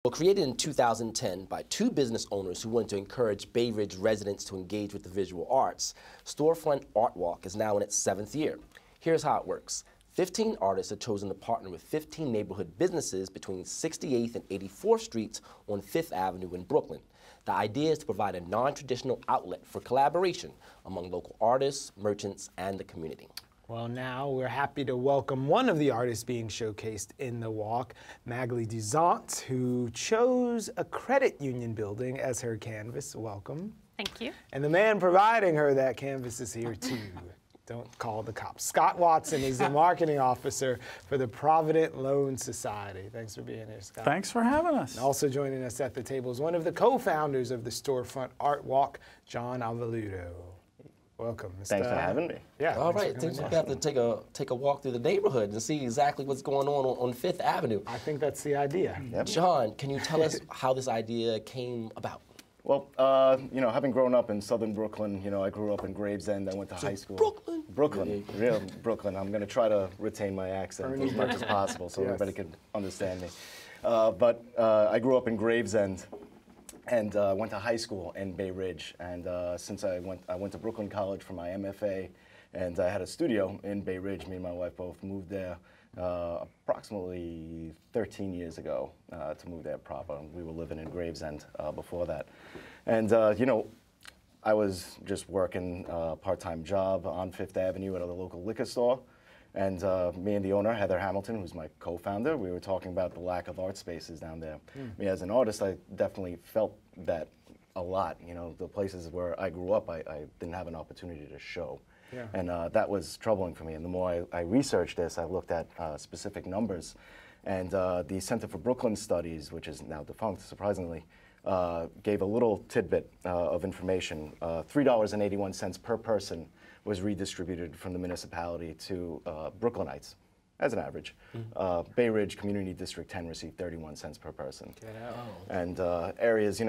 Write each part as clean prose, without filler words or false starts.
Well, created in 2010 by two business owners who wanted to encourage Bay Ridge residents to engage with the visual arts, Storefront Art Walk is now in its 7th year. Here's how it works. 15 artists are chosen to partner with 15 neighborhood businesses between 68th and 84th Streets on 5th Avenue in Brooklyn. The idea is to provide a non-traditional outlet for collaboration among local artists, merchants, and the community. Well, now we're happy to welcome one of the artists being showcased in the walk, Magali Duzant, who chose a credit union building as her canvas. Welcome. Thank you. And the man providing her that canvas is here too. Don't call the cops. Scott Watson is the marketing officer for the Provident Loan Society. Thanks for being here, Scott. Thanks for having us. And also joining us at the table is one of the co-founders of the Storefront Art Walk, John Avelluto. Welcome, Mr. Thanks for having me. Yeah. All right, I think we have to take a walk through the neighborhood and see exactly what's going on 5th Avenue. I think that's the idea. Yep. John, can you tell us how this idea came about? Well, having grown up in southern Brooklyn, I grew up in Gravesend. I went to high school. Brooklyn, real Brooklyn. I'm going to try to retain my accent as much as possible so everybody can understand me. But I grew up in Gravesend and went to high school in Bay Ridge. And since I went to Brooklyn College for my MFA, and I had a studio in Bay Ridge. Me and my wife both moved there approximately 13 years ago to move there proper. We were living in Gravesend before that. And, I was just working a part-time job on 5th Avenue at a local liquor store. And me and the owner, Heather Hamilton, who's my co-founder, we were talking about the lack of art spaces down there. Me as an artist, I definitely felt that a lot. The places where I grew up, I didn't have an opportunity to show. Yeah. And that was troubling for me. And the more I researched this, I looked at specific numbers. And the Center for Brooklyn Studies, which is now defunct, surprisingly, gave a little tidbit of information. $3.81 per person was redistributed from the municipality to Brooklynites, as an average. Bay Ridge Community District 10 received 31 cents per person. And areas,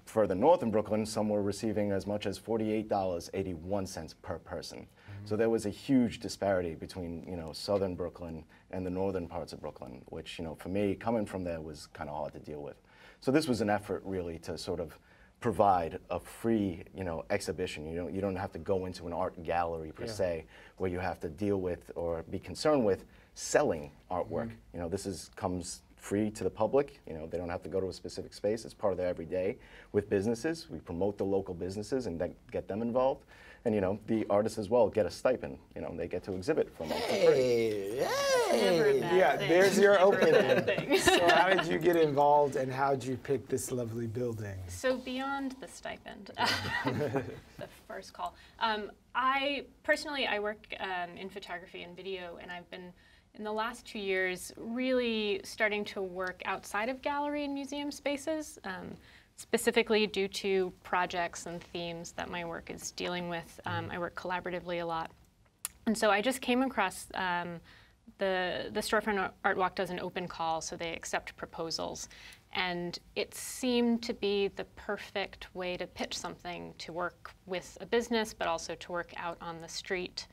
further north in Brooklyn, some were receiving as much as $48.81 per person. So there was a huge disparity between, southern Brooklyn and the northern parts of Brooklyn, which, for me, coming from there was kind of hard to deal with. So this was an effort, really, to sort of provide a free, exhibition. You don't have to go into an art gallery per se, where you have to deal with or be concerned with selling artwork. This comes free to the public. They don't have to go to a specific space. It's part of their everyday with businesses. We promote the local businesses and then get them involved. And the artists as well get a stipend. They get to exhibit for a month for free. Yeah, there's your opening. So how did you get involved and how did you pick this lovely building? So beyond the stipend, the first call. I work in photography and video, and I've been, in the last 2 years, really starting to work outside of gallery and museum spaces, specifically due to projects and themes that my work is dealing with. I work collaboratively a lot. And so I just came across the Storefront Art Walk does an open call, so they accept proposals. And it seemed to be the perfect way to pitch something, to work with a business, but also to work out on the street,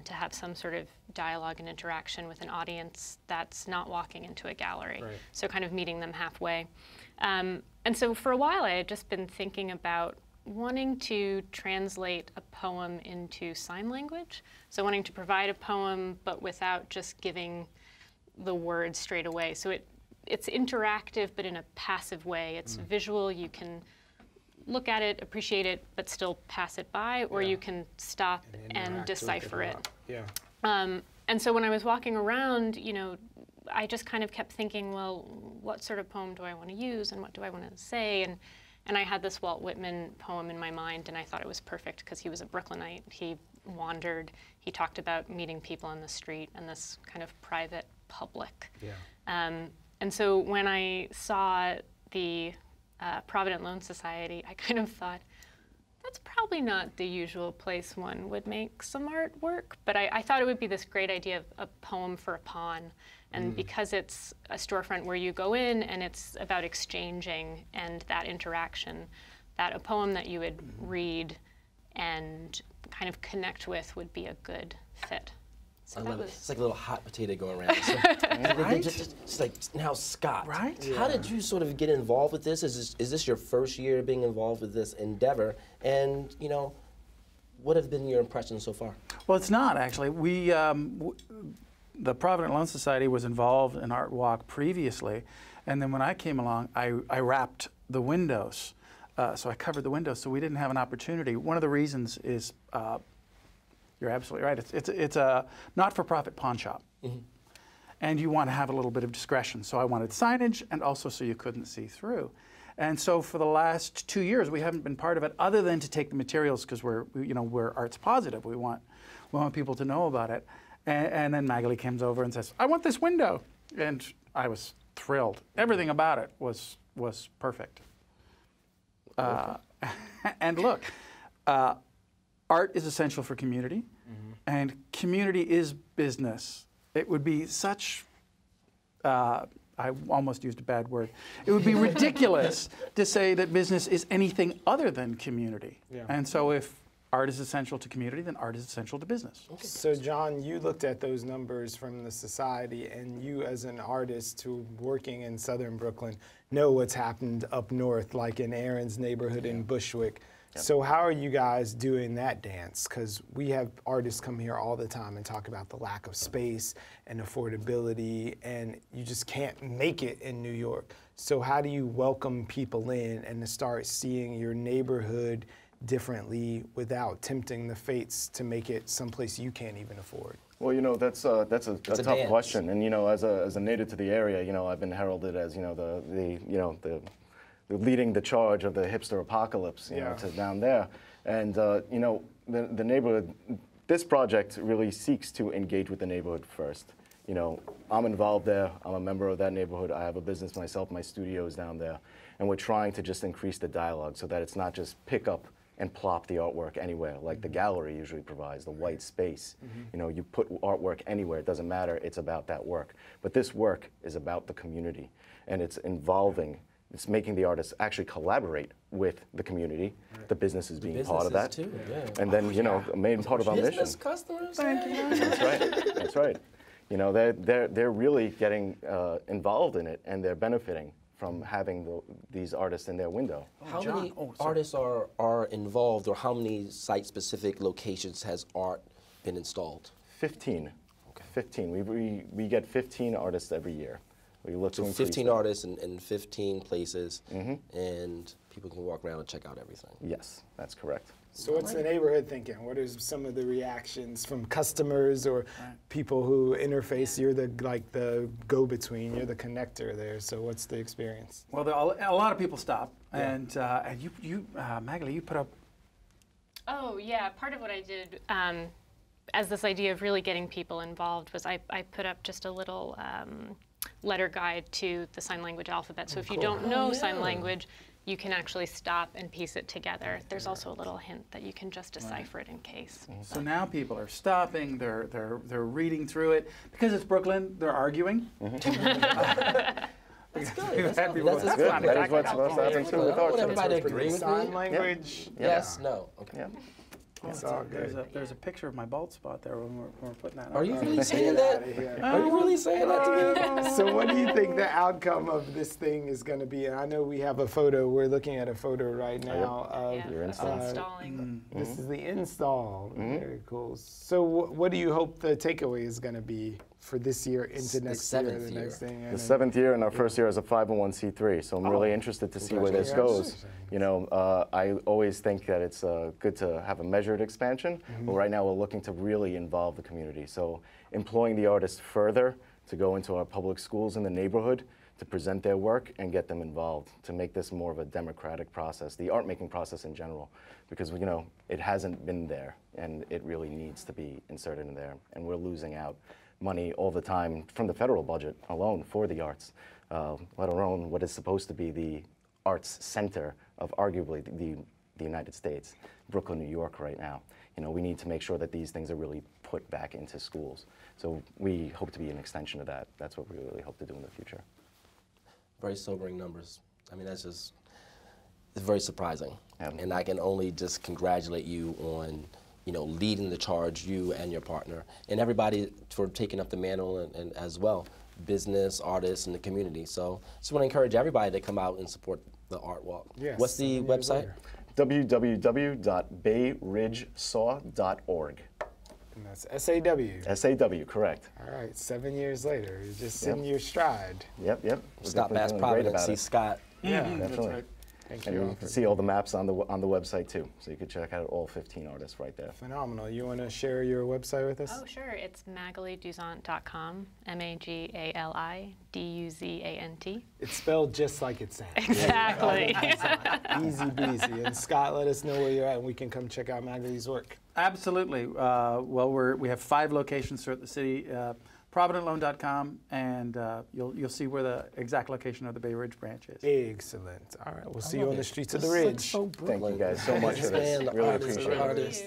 to have some sort of dialogue and interaction with an audience that's not walking into a gallery. Right. So kind of meeting them halfway. And so for a while I had just been thinking about wanting to translate a poem into sign language. So wanting to provide a poem, but without just giving the words straight away. So it's interactive, but in a passive way. It's visual, you can look at it, appreciate it, but still pass it by, or you can stop and decipher it. Yeah. And so when I was walking around, I just kind of kept thinking, well, what sort of poem do I want to use, and what do I want to say? And I had this Walt Whitman poem in my mind, and I thought it was perfect because he was a Brooklynite. He wandered. He talked about meeting people on the street and this kind of private public. Yeah. And so when I saw the Provident Loan Society, I kind of thought, that's probably not the usual place one would make some artwork, but I thought it would be this great idea of a poem for a pawn. And because it's a storefront where you go in and it's about exchanging and that interaction, that a poem that you would read and kind of connect with would be a good fit. So I that love it. was It's like a little hot potato going around. So, Right? It's like, now Scott, Right? how did you sort of get involved with this? Is this your first year being involved with this endeavor? And, you know, what have been your impressions so far? Well, it's not actually. The Provident Loan Society was involved in Art Walk previously, and then when I came along, I wrapped the windows. So I covered the windows, so we didn't have an opportunity. One of the reasons is, you're absolutely right, it's a not-for-profit pawn shop. And you want to have a little bit of discretion. So I wanted signage, and also so you couldn't see through. And so for the last 2 years, we haven't been part of it, other than to take the materials, because we're arts positive. We want people to know about it. And then Magali comes over and says, "I want this window," and I was thrilled. Everything about it was perfect. And look, art is essential for community, and community is business. It would be such, I almost used a bad word, it would be ridiculous to say that business is anything other than community. Yeah. And so if art is essential to community, then art is essential to business. So John, you looked at those numbers from the society, and you as an artist who working in southern Brooklyn know what's happened up north, like in Aaron's neighborhood in Bushwick. So how are you guys doing that dance? Because we have artists come here all the time and talk about the lack of space and affordability, and you just can't make it in New York. So how do you welcome people in and to start seeing your neighborhood differently without tempting the fates to make it someplace you can't even afford? Well, you know, that's a tough dance. question, and you know, as a native to the area, you know, I've been heralded as the leading the charge of the hipster apocalypse, you know, to down there, and you know, the neighborhood. This project really seeks to engage with the neighborhood first. You know, I'm involved there. I'm a member of that neighborhood. I have a business myself. My studio is down there, and we're trying to just increase the dialogue so that it's not just pick up and plop the artwork anywhere, like the gallery usually provides, the white space. You know, you put artwork anywhere, it doesn't matter, it's about that work. But this work is about the community, and it's involving, it's making the artists actually collaborate with the community, the businesses being part of that. Too, yeah. And then, you know, a main part of our mission. Business customers? Thank you. That's right, that's right. You know, they're really getting involved in it, and they're benefiting from having these artists in their window. How many artists are involved, or how many site-specific locations has art been installed? 15. Okay. 15. We get 15 artists every year. We look to increase 15 that. artists in 15 places, and people can walk around and check out everything. Yes, that's correct. So what's the neighborhood thinking? What are some of the reactions from customers or people who interface? You're the go-between, you're the connector there. So what's the experience? Well, a lot of people stop, and you, Magali, you put up. Oh yeah, part of what I did as this idea of really getting people involved was I put up just a little letter guide to the sign language alphabet. So if you don't know sign language, you can actually stop and piece it together. There's also a little hint that you can just decipher it in case. So now people are stopping, they're reading through it. Because it's Brooklyn, they're arguing. That's good. That is what's happening too with art. Everybody agree with Sign me? language? Yes, no. Okay. Yeah. It's all good. There's a picture of my bald spot there when we're putting that Are up. you really saying that? Are you really saying that to me? So what do you think the outcome of this thing is going to be? And I know we have a photo. We're looking at a photo right now of You're Installing. this is the install. Very cool. So what do you hope the takeaway is going to be for this year into The next year? seventh The year. next thing. The 7th year and our first year as a 501c3, so I'm really interested to see where this goes. You know, I always think that it's good to have a measured expansion, but right now we're looking to really involve the community. So employing the artists further to go into our public schools in the neighborhood to present their work and get them involved, to make this more of a democratic process, the art making process in general, because you know, it hasn't been there and it really needs to be inserted in there, and we're losing out money all the time from the federal budget alone for the arts, let alone what is supposed to be the arts center of arguably the United States, Brooklyn, New York right now. You know, we need to make sure that these things are really put back into schools. So we hope to be an extension of that. That's what we really hope to do in the future. Very sobering numbers. I mean, that's just, it's very surprising. Yeah. And I can only just congratulate you on, you know, leading the charge, you and your partner, and everybody for taking up the mantle and as well, business, artists, and the community. So just want to encourage everybody to come out and support the Art Walk. Yes, What's the website? www.bayridgesaw.org. And that's S-A-W. S-A-W, correct. All right, 7 years later, you're just in your stride. Yep. We're Stop definitely past feeling great Provident, about see it. Scott. Yeah, Definitely. that's right. Thank And you. you can see all the maps on the website too, so you can check out all 15 artists right there. Phenomenal. You want to share your website with us? Oh, sure. It's magaliduzant.com, MAGALIDUZANT. It's spelled just like it sounds. Exactly. Easy breezy. And Scott, let us know where you're at, and we can come check out Magali's work. Absolutely. Well, we have 5 locations throughout the city. ProvidentLoan.com, and you'll see where the exact location of the Bay Ridge branch is. Excellent. All right, we'll see you on the streets of the Ridge. So Thank you guys so much for this. Man, the Really artist, appreciate it. artist,